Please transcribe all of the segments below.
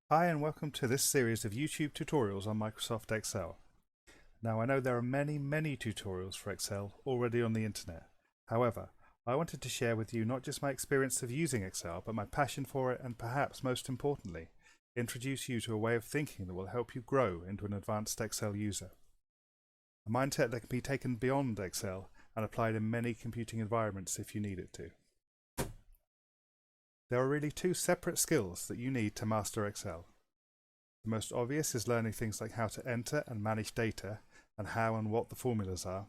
Hi and welcome to this series of YouTube tutorials on Microsoft Excel. Now I know there are many tutorials for Excel already on the internet. However, I wanted to share with you not just my experience of using Excel, but my passion for it and perhaps most importantly, introduce you to a way of thinking that will help you grow into an advanced Excel user. A mindset that can be taken beyond Excel and applied in many computing environments if you need it to. There are really two separate skills that you need to master Excel. The most obvious is learning things like how to enter and manage data and how and what the formulas are.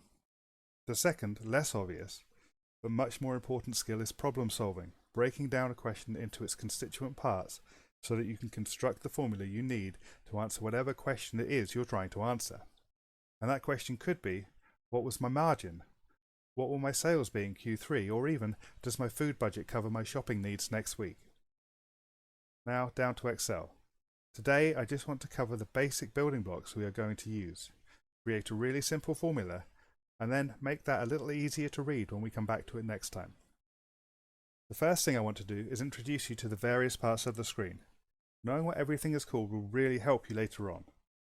The second, less obvious, but much more important skill is problem solving, breaking down a question into its constituent parts so that you can construct the formula you need to answer whatever question it is you're trying to answer. And that question could be, what was my margin? What will my sales be in Q3? Or even, does my food budget cover my shopping needs next week? Now down to Excel. Today I just want to cover the basic building blocks we are going to use, create a really simple formula, and then make that a little easier to read when we come back to it next time. The first thing I want to do is introduce you to the various parts of the screen. Knowing what everything is called will really help you later on.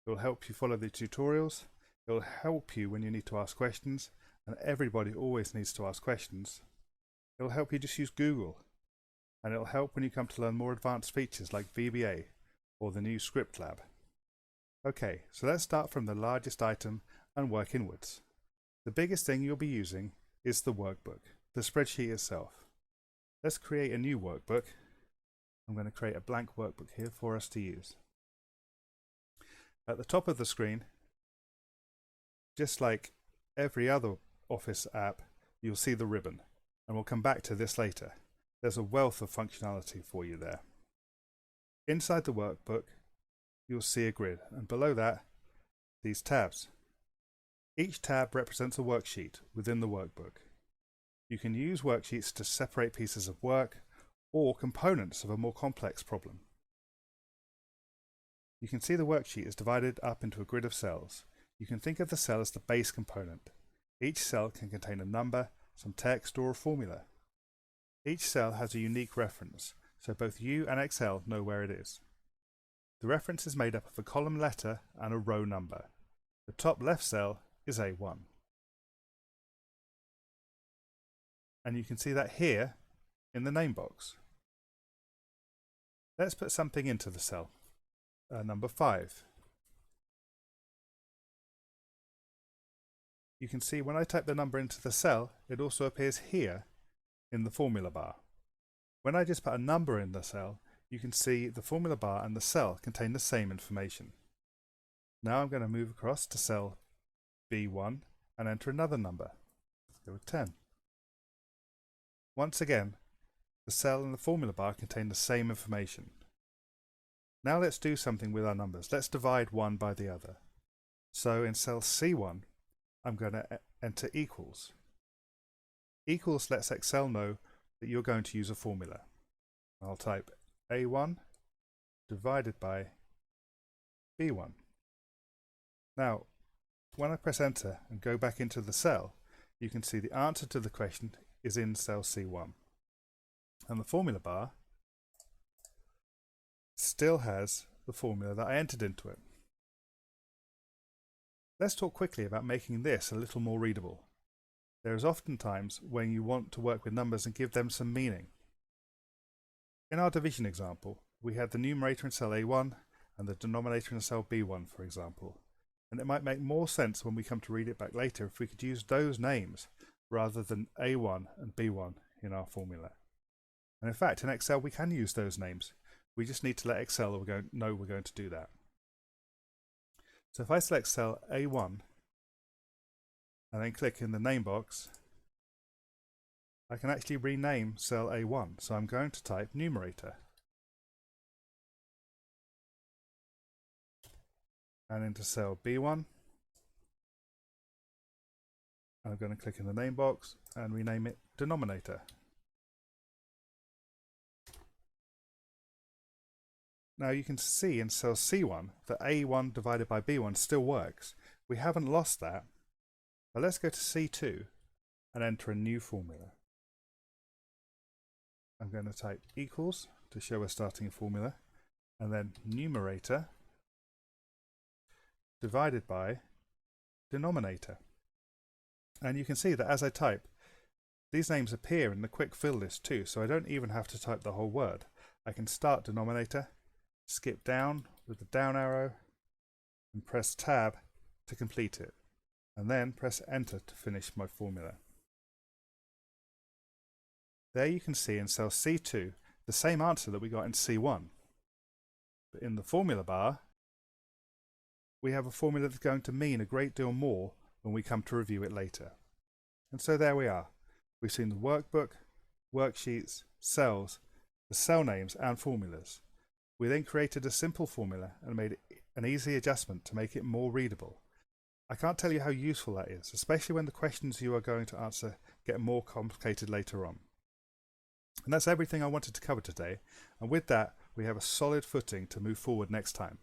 It will help you follow the tutorials, it will help you when you need to ask questions, and everybody always needs to ask questions. It will help you just use Google, and it will help when you come to learn more advanced features like VBA or the new script lab. Okay, so let's start from the largest item and work inwards. The biggest thing you'll be using is the workbook, the spreadsheet itself. Let's create a new workbook. I'm going to create a blank workbook here for us to use. At the top of the screen, just like every other Office app, you'll see the ribbon, and we'll come back to this later. There's a wealth of functionality for you there. Inside the workbook, you'll see a grid, and below that, these tabs. Each tab represents a worksheet within the workbook. You can use worksheets to separate pieces of work or components of a more complex problem. You can see the worksheet is divided up into a grid of cells. You can think of the cell as the base component. Each cell can contain a number, some text, or a formula. Each cell has a unique reference, so both you and Excel know where it is. The reference is made up of a column letter and a row number. The top left cell is A1. And you can see that here in the name box. Let's put something into the cell. Number 5. You can see when I type the number into the cell, it also appears here in the formula bar. When I just put a number in the cell, you can see the formula bar and the cell contain the same information. Now I'm going to move across to cell B1 and enter another number. Let's go with 10. Once again, the cell and the formula bar contain the same information. Now let's do something with our numbers. Let's divide one by the other. So in cell C1, I'm going to enter equals. Equals lets Excel know that you're going to use a formula. I'll type A1 divided by B1. Now, when I press enter and go back into the cell, you can see the answer to the question is in cell C1. And the formula bar still has the formula that I entered into it. Let's talk quickly about making this a little more readable. There is often times when you want to work with numbers and give them some meaning. In our division example, we had the numerator in cell A1 and the denominator in cell B1, for example. And it might make more sense when we come to read it back later if we could use those names rather than A1 and B1 in our formula. And in fact, in Excel we can use those names. We just need to let Excel know we're going to do that. So if I select cell A1 and then click in the name box, I can actually rename cell A1. So I'm going to type numerator. And into cell B1. I'm going to click in the name box and rename it denominator. Now you can see in cell C1 that A1 divided by B1 still works. We haven't lost that. But let's go to C2 and enter a new formula. I'm going to type equals to show a starting formula, and then numerator divided by denominator. And you can see that as I type, these names appear in the quick fill list too, so I don't even have to type the whole word. I can start denominator, skip down with the down arrow, and press tab to complete it, and then press enter to finish my formula. There you can see in cell C2 the same answer that we got in C1. But in the formula bar, we have a formula that's going to mean a great deal more when we come to review it later. And so there we are. We've seen the workbook, worksheets, cells, the cell names and formulas. We then created a simple formula and made an easy adjustment to make it more readable. I can't tell you how useful that is, especially when the questions you are going to answer get more complicated later on. And that's everything I wanted to cover today, and with that we have a solid footing to move forward next time.